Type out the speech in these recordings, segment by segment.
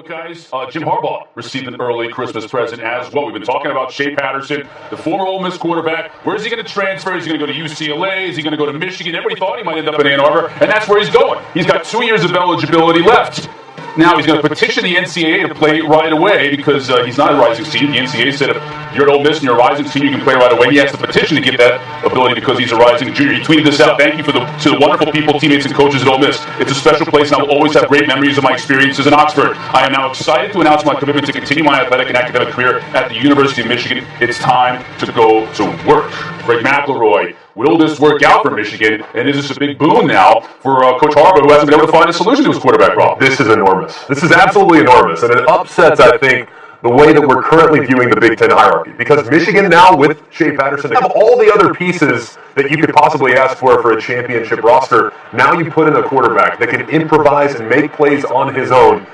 Guys, Jim Harbaugh received an early Christmas present as well. We've been talking about Shea Patterson, the former Ole Miss quarterback. Where is he going to transfer? Is he going to go to UCLA? Is he going to go to Michigan? Everybody thought he might end up in Ann Arbor, and that's where he's going. He's got 2 years of eligibility left. Now he's going to petition the NCAA to play right away because he's not a rising senior. The NCAA said if you're at Ole Miss and you're a rising senior, you can play right away. He has to petition to get that ability because he's a rising junior. He tweeted this out. Thank you to the wonderful people, teammates, and coaches at Ole Miss. It's a special place, and I will always have great memories of my experiences in Oxford. I am now excited to announce my commitment to continue my athletic and academic career at the University of Michigan. It's time to go to work. Greg McElroy. Will this work out for Michigan? And is this a big boon now for Coach Harbaugh, who hasn't been able to find a solution to his quarterback problem? This is enormous. This is absolutely enormous. And it upsets, I think, the way that we're currently viewing the Big Ten hierarchy. Because Michigan now, with Shea Patterson, have all the other pieces that you could possibly ask for a championship roster. Now you put in a quarterback that can improvise and make plays on his own.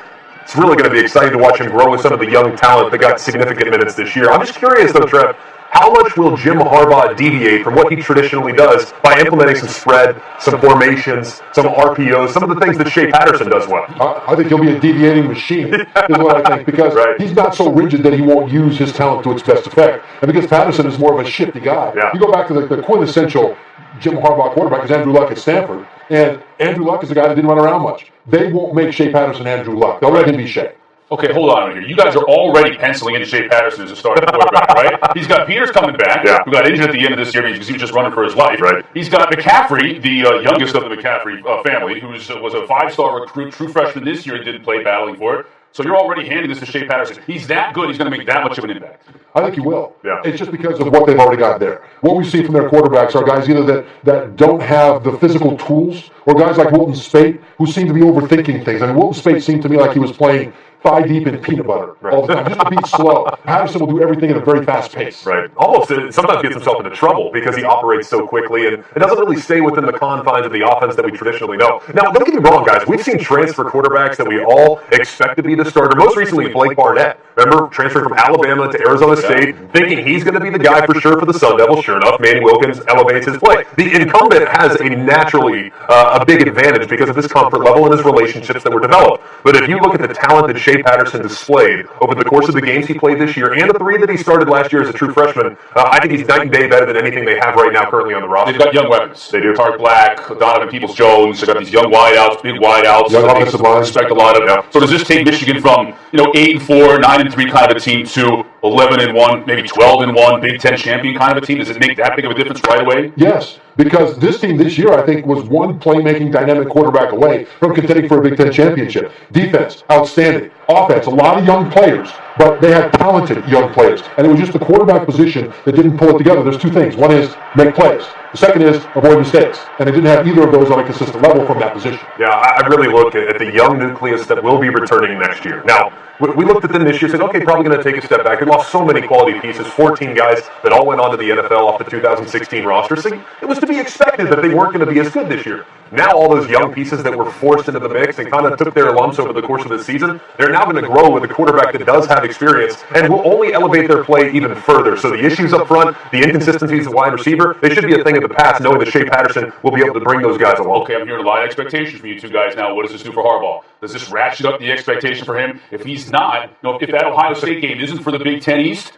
It's really going to be exciting to watch him grow with some of the young talent that got significant minutes this year. I'm just curious, though, Trev, how much will Jim Harbaugh deviate from what he traditionally does by implementing some spread, some formations, some RPOs, some of the things that Shea Patterson does well? I think he'll be a deviating machine, is what I think, because he's not so rigid that he won't use his talent to its best effect. And because Patterson is more of a shifty guy. Yeah. You go back to the quintessential Jim Harbaugh quarterback is Andrew Luck at Stanford. And Andrew Luck is a guy that didn't run around much. They won't make Shea Patterson Andrew Luck. They'll let him be Shea. Okay, hold on here. You guys are already penciling in Shea Patterson as a starting quarterback, right? He's got Peters coming back, who got injured at the end of this year because he was just running for his life. Right. He's got McCaffrey, the youngest of the McCaffrey family, who was a five-star recruit, true freshman this year, and didn't play, battling for it. So you're already handing this to Shea Patterson. He's that good, he's going to make that much of an impact. I think he will. Yeah. It's just because of what they've already got there. What we see from their quarterbacks are guys either that don't have the physical tools, or guys like Wilton Spate, who seem to be overthinking things. I mean, Wilton Spate seemed to me like he was playing thigh deep in peanut butter all the time, just to be slow. Patterson will do everything at a very fast pace. Right. Almost sometimes gets himself into trouble because he operates so quickly and it doesn't really stay within the confines of the offense that we traditionally know. Now, don't get me wrong, guys. We've seen transfer quarterbacks that we all expect to be the starter. Most recently, Blake Barnett. Remember, transferring from Alabama to Arizona State, thinking he's going to be the guy for sure for the Sun Devils. Sure enough, Manny Wilkins elevates his play. The incumbent has a naturally a big advantage because of his comfort level and his relationships that were developed. But if you look at the talent that Shea Patterson displayed over the course of the games he played this year and the 3 that he started last year as a true freshman, I think he's night and day better than anything they have right now currently on the roster. They've got young weapons. They do. Tark Black, Donovan Peoples-Jones. They've got these young wideouts, big wideouts. Young offensive line. Expect a lot of them. So does this take Michigan from 8-4, 9-3 kind of a team to 11-1, maybe 12-1, Big Ten champion kind of a team? Does it make that big of a difference right away? Yes, because this team this year, I think, was one playmaking dynamic quarterback away from contending for a Big Ten championship. Defense, outstanding. Offense, a lot of young players, but they had talented young players. And it was just the quarterback position that didn't pull it together. There's 2 things. One is make plays. The second is avoid mistakes. And they didn't have either of those on a consistent level from that position. Yeah, I really look at the young nucleus that will be returning next year. Now, we looked at them this year and said, okay, probably going to take a step back. They lost so many quality pieces, 14 guys that all went on to the NFL off the 2016 roster. So it was to be expected that they weren't going to be as good this year. Now all those young pieces that were forced into the mix and kind of took their lumps over the course of the season, they're now going to grow with a quarterback that does have experience and will only elevate their play even further. So the issues up front, the inconsistencies at wide receiver, they should be a thing of the past, knowing that Shea Patterson will be able to bring those guys along. Okay, I'm hearing a lot of expectations from you two guys now. What does this do for Harbaugh? Does this ratchet up the expectation for him? If he's not, if that Ohio State game isn't for the Big Ten East,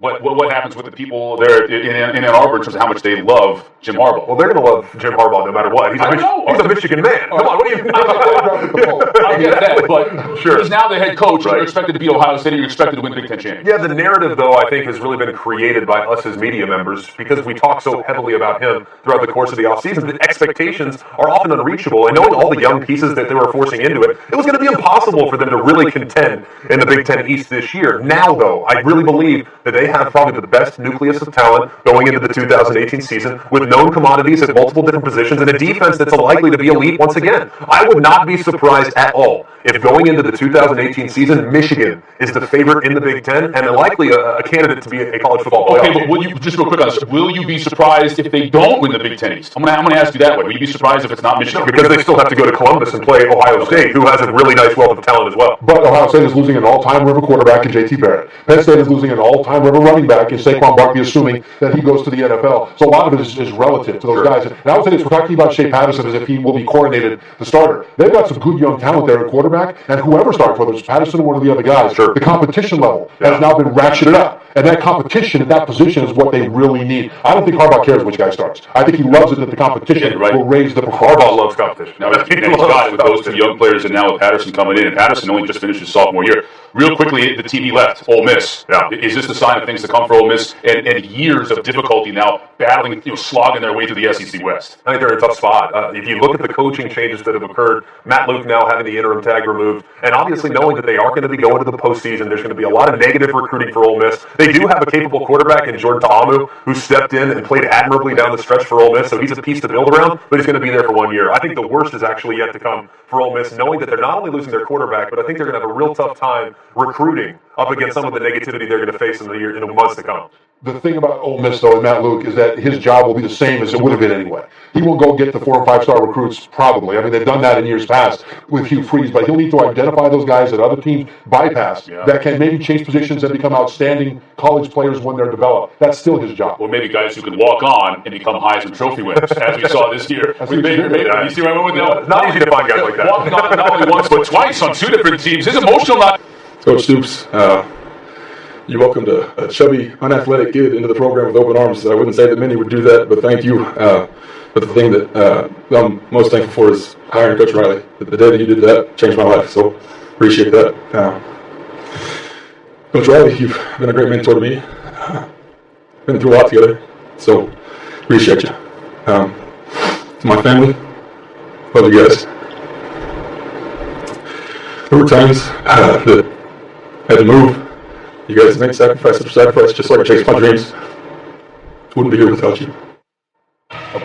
what happens with the people there in Ann Arbor in terms of how much they love Jim Harbaugh? Well, they're going to love Jim Harbaugh no matter what. He's a Michigan man. Come on, what do you I get that, but sure. He's now the head coach, and you're expected to beat Ohio State, and you're expected to win the Big Ten championship. Yeah, the narrative, though, I think has really been created by us as media members because we talk so heavily about him throughout the course of the offseason. The expectations are often unreachable, and knowing all the young pieces that they were forcing into it, it was going to be impossible for them to really contend in the Big Ten East this year. Now, though, I really believe that they have probably the best nucleus of talent going into the 2018 season with known commodities at multiple different positions and a defense that's likely to be elite once again. I would not be surprised at all if going into the 2018 season, Michigan is the favorite in the Big Ten and likely a candidate to be a college football playoff. Okay, but will you, just real quick on this, will you be surprised if they don't win the Big Ten East? I'm going to ask you that way. Will you be surprised if it's not Michigan? Because they still have to go to Columbus and play Ohio State, who has a really nice wealth of talent as well. But Ohio State is losing an all-time river quarterback in J.T. Barrett. Penn State is losing an all-time river of a running back in Saquon Barkley, assuming that he goes to the NFL. So a lot of it is relative to those guys. And I would say this, we're talking about Shea Patterson as if he will be coordinated the starter. They've got some good young talent there at quarterback, and whoever starts, whether it's Patterson or one of the other guys, the competition level has now been ratcheted up. And that competition at that position is what they really need. I don't think Harbaugh cares which guy starts. I think he loves it that the competition will raise the performance. Harbaugh loves competition. Now, he's got it with those two young players, and now with Patterson coming in. And Patterson only just finished his sophomore year. Real quickly, the TV left. Ole Miss. Yeah. Is this a sign of things to come for Ole Miss? And years of difficulty now battling, slogging their way through the SEC West. I think they're in a tough spot. If you look at the coaching changes that have occurred, Matt Luke now having the interim tag removed, and obviously knowing that they are going to be going to the postseason, there's going to be a lot of negative recruiting for Ole Miss. They do have a capable quarterback in Jordan Ta'amu, who stepped in and played admirably down the stretch for Ole Miss, so he's a piece to build around, but he's going to be there for 1 year. I think the worst is actually yet to come for Ole Miss, knowing that they're not only losing their quarterback, but I think they're going to have a real tough time recruiting up against some of the negativity they're going to face in the months to come. The thing about Ole Miss, though, and Matt Luke, is that his job will be the same as it would have been anyway. He won't go get the 4- and 5-star recruits, probably. I mean, they've done that in years past with Hugh Freeze, but he'll need to identify those guys that other teams bypass that can maybe change positions and become outstanding college players when they're developed. That's still his job. Or maybe guys who can walk on and become Heisman Trophy winners, as we saw this year. You see where I went with that? It's not easy to find guys like that. Walking on not only once, but twice on 2 different teams. His emotional not. Coach Stoops, you welcomed a chubby, unathletic kid into the program with open arms. I wouldn't say that many would do that, but thank you. But the thing that I'm most thankful for is hiring Coach Riley. The day that you did that changed my life, so appreciate that. Coach Riley, you've been a great mentor to me. Been through a lot together, so appreciate you. To my family, love you guys. There were times that I had to move. You guys made sacrifice after sacrifice, just like I chased my dreams. Wouldn't be here without you.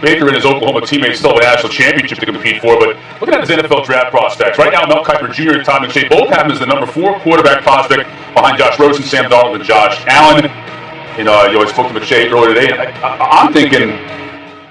Baker and his Oklahoma teammates still have a national championship to compete for, but looking at his NFL draft prospects, right now Mel Kiper Jr. and Todd McShay both have him as the number 4 quarterback prospect behind Josh Rosen, Sam Darnold, and Josh Allen. You always spoke to McShay earlier today, and I'm thinking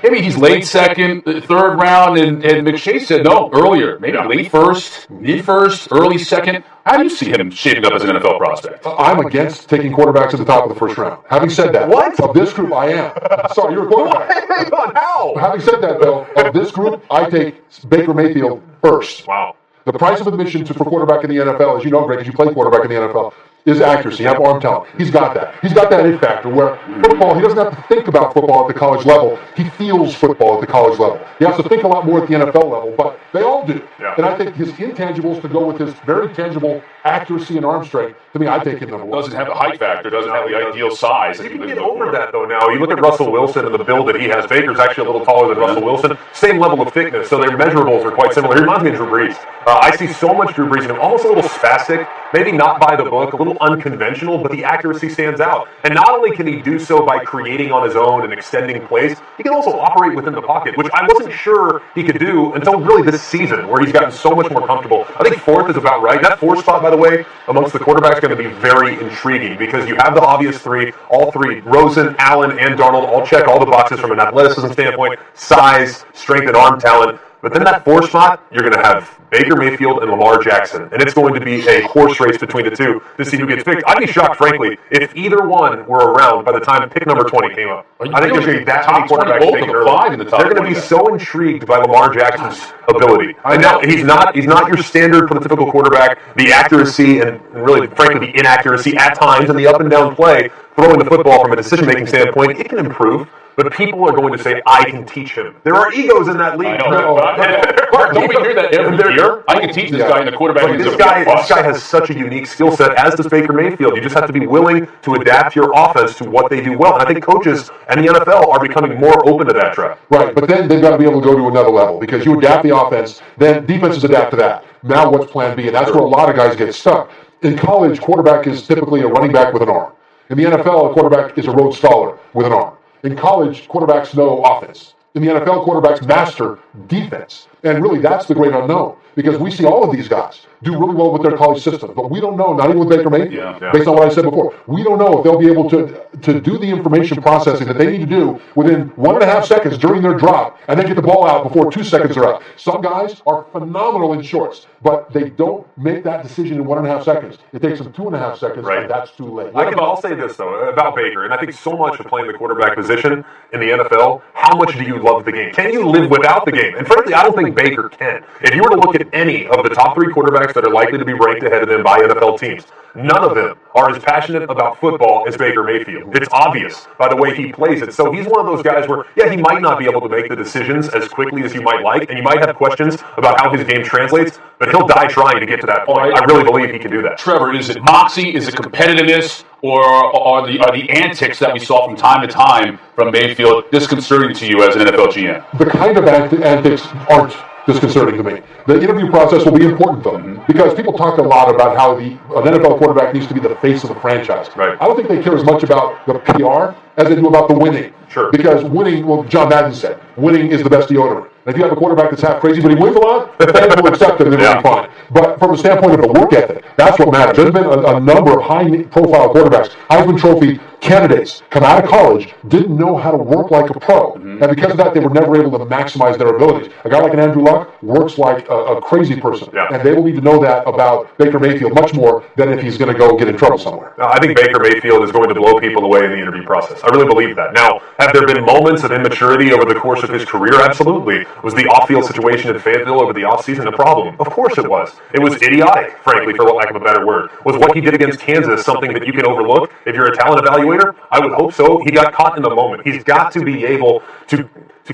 maybe he's late second, third round, and McShay said no, earlier. Maybe late first, mid-first, early second. How do you see him shaping up as an NFL prospect? I'm against taking quarterbacks at the top of the first round. Having said that, of this group, I am. Sorry, you're a quarterback. Hang on, how? Having said that, though, of this group, I take Baker Mayfield first. Wow. The price of admission for quarterback in the NFL, as you know, Greg, because you play quarterback in the NFL, is accuracy. You have arm talent. He's got that. He's got that it factor where football, he doesn't have to think about football at the college level. He feels football at the college level. He has to think a lot more at the NFL level, but they all do. Yeah. And I think his intangibles to go with his very tangible accuracy and arm strength, to me, I take him number 1. Doesn't have the height factor, doesn't have the ideal size. You can get over that, though, now. You look at Russell Wilson and the build that he has. Baker's actually a little taller than Russell Wilson. Same level of thickness, so their measurables are quite similar. He reminds me of Drew Brees. I see so much Drew Brees in him, almost a little spastic, maybe not by the book, a little unconventional, but the accuracy stands out. And not only can he do so by creating on his own and extending plays, he can also operate within the pocket, which I wasn't sure he could do until really this season, where he's gotten so much more comfortable. I think 4th is about right. That 4th spot, by the way, amongst the quarterbacks is going to be very intriguing because you have the obvious 3, all 3, Rosen, Allen, and Darnold, all check all the boxes from an athleticism standpoint, size, strength, and arm talent. But then that 4th spot, you're going to have Baker Mayfield and Lamar Jackson. And it's going to be a horse race between the two to see who gets picked. I'd be shocked, frankly, if either one were around by the time pick number 20 came up. I think there's going to be that many quarterbacks taken early. They're going to be so intrigued by Lamar Jackson's ability. And now, he's not your standard prototypical quarterback. The accuracy and really, frankly, the inaccuracy at times and the up and down play, throwing the football from a decision-making standpoint, it can improve. But people are going to say, I can teach him. There are egos in that league. Don't we hear that every year? I can teach this guy in the quarterback. This guy has such a unique skill set, as does Baker Mayfield. You just have to be willing to adapt your offense to what they do well. And I think coaches and the NFL are becoming more open to that trap. Right, but then they've got to be able to go to another level because you adapt the offense, then defenses adapt to that. Now what's plan B? And that's where a lot of guys get stuck. In college, quarterback is typically a running back with an arm. In the NFL, a quarterback is a road staller with an arm. In college, quarterbacks know offense. In the NFL, quarterbacks master defense. And really, that's the great unknown, because we see all of these guys do really well with their college systems, but we don't know, not even with Baker Mayfield, based on what I said before, we don't know if they'll be able to do the information processing that they need to do within 1.5 seconds during their drop, and then get the ball out before 2 seconds are up. Some guys are phenomenal in shorts, but they don't make that decision in 1.5 seconds. It takes them 2.5 seconds, and that's too late. I'll say this, though, about Baker, and I think so much of playing the quarterback position in the NFL, how much do you love the game? Can you live without the game? And frankly, I don't think Baker can. If you were to look at any of the top 3 quarterbacks that are likely to be ranked ahead of him by NFL teams, none of them are as passionate about football as Baker Mayfield. It's obvious by the way he plays it. So he's one of those guys where, he might not be able to make the decisions as quickly as you might like, and you might have questions about how his game translates, but he'll die trying to get to that point. I really believe he can do that. Trevor, is it moxie? Is it competitiveness? Or are the antics that we saw from time to time from Mayfield disconcerting to you as an NFL GM? The kind of antics aren't disconcerting to me. The interview process will be important, though, because people talk a lot about how an NFL quarterback needs to be the face of the franchise. Right. I don't think they care as much about the PR as they do about the winning. Sure. Because winning, well, John Madden said, winning is the best deodorant. And if you have a quarterback that's half crazy, but he wins a lot, the fans will accept him and they'll be fine. But from the standpoint of the work ethic, that's what matters. There's been a number of high-profile quarterbacks, Heisman Trophy candidates, come out of college, didn't know how to work like a pro. And because of that, they were never able to maximize their abilities. A guy like an Andrew Luck works like a crazy person. And they will need to know that about Baker Mayfield much more than if he's going to go get in trouble somewhere. I think Baker Mayfield is going to blow people away in the interview process. I really believe that. Now, have there been moments of immaturity over the course of his career? Absolutely. Was the off-field situation in Fayetteville over the offseason a problem? Of course it was. It was idiotic, frankly, for lack of a better word. Was what he did against Kansas something that you can overlook if you're a talent evaluator? I would hope so. He got caught in the moment. He's got to be able to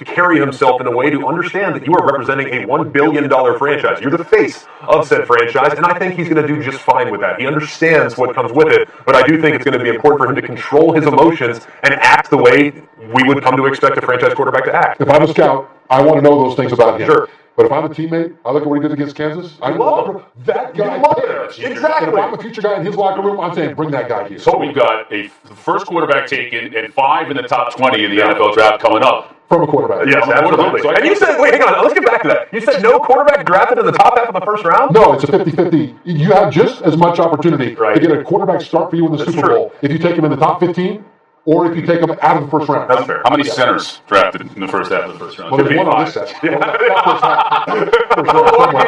carry himself in a way to understand that you are representing a $1 billion franchise. You're the face of said franchise, and I think he's going to do just fine with that. He understands what comes with it, but I do think it's going to be important for him to control his emotions and act the way we would come to expect a franchise quarterback to act. If I'm a scout, I want to know those things about him. Sure. But if I'm a teammate, I look at what he did against Kansas. I love him. That guy. Exactly. And if I'm a future guy in his locker room, I'm saying, bring that guy here. So we've got the first quarterback taken and 5 in the top 20 in the NFL draft coming up. From a quarterback. Yes, absolutely. So, and you said, wait, hang on, let's get back to that. You said no quarterback drafted in the top half of the first round? No, it's a 50-50. You have just as much opportunity to get a quarterback start for you in the Super Bowl if you take him in the top 15 or if you take him out of the first round. That's fair. How many centers drafted in the first half of the first round? Well, there's one on this set. Oregon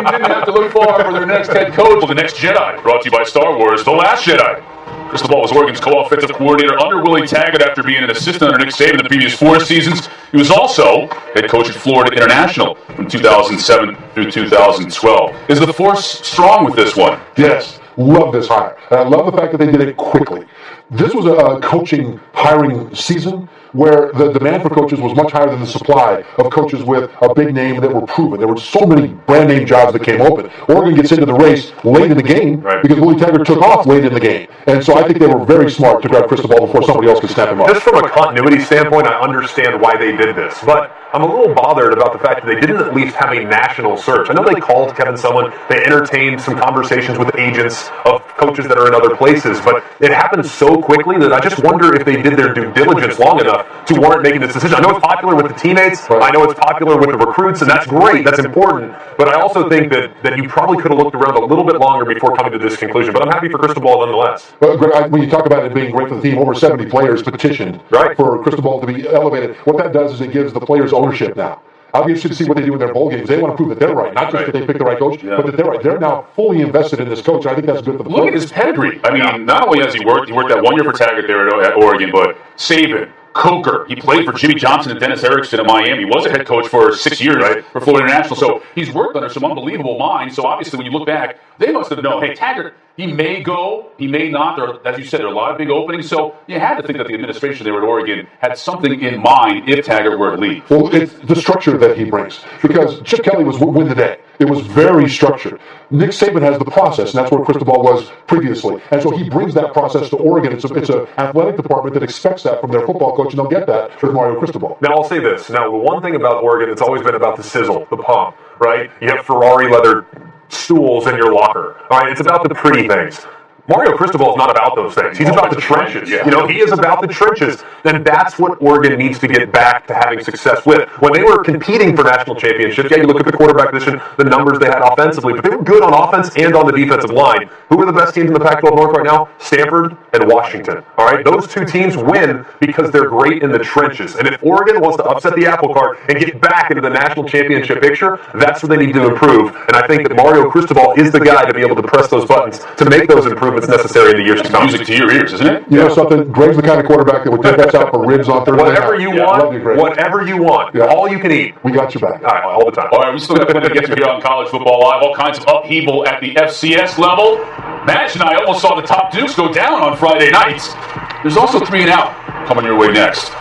didn't have to look far for their next head coach. Well, the Next Jedi, brought to you by Star Wars, The Last Jedi. Cristobal was Oregon's co-offensive coordinator under Willie Taggart after being an assistant under Nick Saban the previous 4 seasons. He was also head coach at Florida International from 2007 through 2012. Is the force strong with this one? Yes. Love this hire. And I love the fact that they did it quickly. This was a coaching hiring season where the demand for coaches was much higher than the supply of coaches with a big name that were proven. There were so many brand name jobs that came open. Oregon gets into the race late in the game because Willie Taggart took off late in the game. And so I think they were very smart to grab Cristobal before somebody else could snap him up. Just from a continuity standpoint, I understand why they did this. But I'm a little bothered about the fact that they didn't at least have a national search. I know they called Kevin Sumlin. They entertained some conversations with agents of coaches that are in other places. But it happened so quickly that I just wonder if they did their due diligence long enough to warrant making this decision. I know it's popular with the teammates. I know it's popular with the recruits, and that's great. That's important. But I also think that you probably could have looked around a little bit longer before coming to this conclusion. But I'm happy for Cristobal nonetheless. But when you talk about it being great for the team, over 70 players petitioned for Cristobal to be elevated. What that does is it gives the players ownership now. I'll be interested to see what they do in their bowl games. They want to prove that they're right, not just that they picked the right coach, but that they're right. They're now fully invested in this coach. I think that's good for the players. Look at his pedigree. I mean, not only has he worked that 1 year for Taggart there at Oregon, but Saban, Coker. He played for Jimmy Johnson and Dennis Erickson at Miami. He was a head coach for 6 years for Florida International. So he's worked under some unbelievable minds. So obviously, when you look back, they must have known, hey, Taggart, he may go, he may not. There, as you said, there are a lot of big openings. So you had to think that the administration there at Oregon had something in mind if Taggart were to leave. Well, it's the structure that he brings. Because Chip Kelly was win the day. It was very structured. Nick Saban has the process, and that's where Cristobal was previously. And so he brings that process to Oregon. It's an athletic department that expects that from their football coach, and they'll get that with Mario Cristobal. Now, I'll say this. Now, the one thing about Oregon, it's always been about the sizzle, the pomp, right? You have Ferrari leather stools in your locker. All right, it's about the pretty things. Mario Cristobal is not about those things. He's about the trenches. Yeah. You know, he is about the trenches. And that's what Oregon needs to get back to having success with. When they were competing for national championships, yeah, you look at the quarterback position, the numbers they had offensively, but they were good on offense and on the defensive line. Who are the best teams in the Pac-12 North right now? Stanford and Washington. All right, those two teams win because they're great in the trenches. And if Oregon wants to upset the apple cart and get back into the national championship picture, that's where they need to improve. And I think that Mario Cristobal is the guy to be able to press those buttons to make those improvements necessary in the years to come. Music to your ears, isn't it? You know something? Greg's the kind of quarterback that would take us out for ribs on Thursday Whatever night. you Love you, Greg. want, whatever you want, Yeah. all you can eat. We got your back. All right, all the time. All right, we still got plenty to get to here on College Football Live. All kinds of upheaval at the FCS level. Madge and I almost saw the top Dukes go down on Friday nights. There's also 3 and Out coming your way next.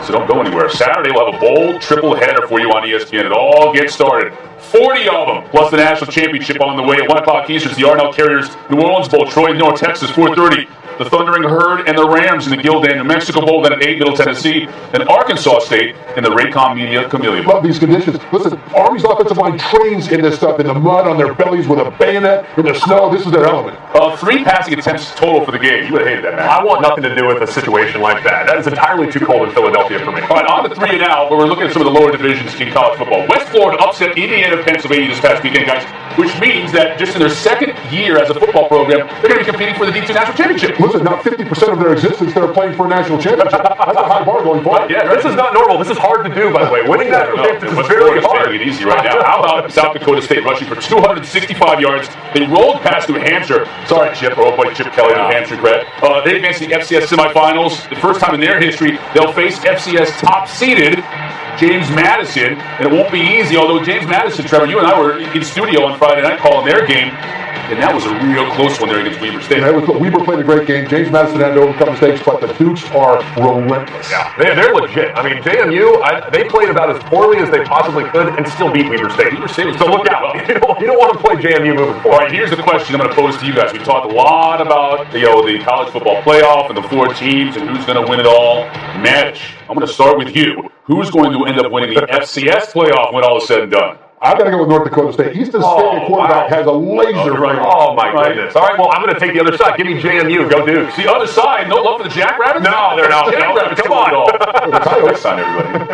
So don't go anywhere. Saturday we'll have a bold triple header for you on ESPN. It all gets started. 40 of them, plus the national championship on the way at 1 o'clock Eastern. The Arnell Carriers New Orleans Bowl, Troy, North Texas, 4:30. The Thundering Herd and the Rams in the Gildan New Mexico Bowl, then at 8, Middle Tennessee, and Arkansas State in the Raycom Media Camellia Bowl. Love these conditions. Listen, Army's offensive line trains in this stuff in the mud on their bellies with a bayonet in the snow. This is their element. 3 passing attempts total for the game. You would have hated that, man. I want nothing to do with a situation like that. That is entirely too cold in Philadelphia for me. All right, on to 3 and Out, where we're looking at some of the lower divisions in college football. West Florida upset Indiana, Pennsylvania this past weekend, guys, which means that just in their second year as a football program, they're going to be competing for the D2 National Championship. Listen, now 50% of their existence, they're playing for a national championship. That's a high bar going forward. Yeah, This is not normal. This is hard to do, by the way. Winning that championship is West very Florida's hard. taking it easy right now. How about South Dakota State rushing for 265 yards? They rolled past New Hampshire. Sorry, Chip, our old buddy Chip Kelly, New Hampshire grad. They advanced to the FCS semifinals. The first time in their history, they'll face FCS top-seeded James Madison, and it won't be easy, although James Madison, Trevor, you and I were in studio on Friday night calling their game, and that was a real close one there against Weber State. Yeah, Weber played a great game. James Madison had to overcome mistakes, but the Dukes are relentless. Yeah, they're legit. I mean, JMU, they played about as poorly as they possibly could and still beat Weber State. So look out. You don't want to play JMU moving All forward. right, here's the question I'm going to pose to you guys. We've talked a lot about the college football playoff and the 4 teams and who's going to win it all. Madge, I'm going to start with you. Who's going to end up winning the FCS playoff when all is said and done? I've got to go with North Dakota State. Easton State quarterback has a laser brain. Oh, my goodness. All right, well, I'm going to take the other side. Give me JMU. Go Dukes. The other side, no love for the Jackrabbits? No, they're not. Jackrabbits Come win it on. all. Next time, everybody.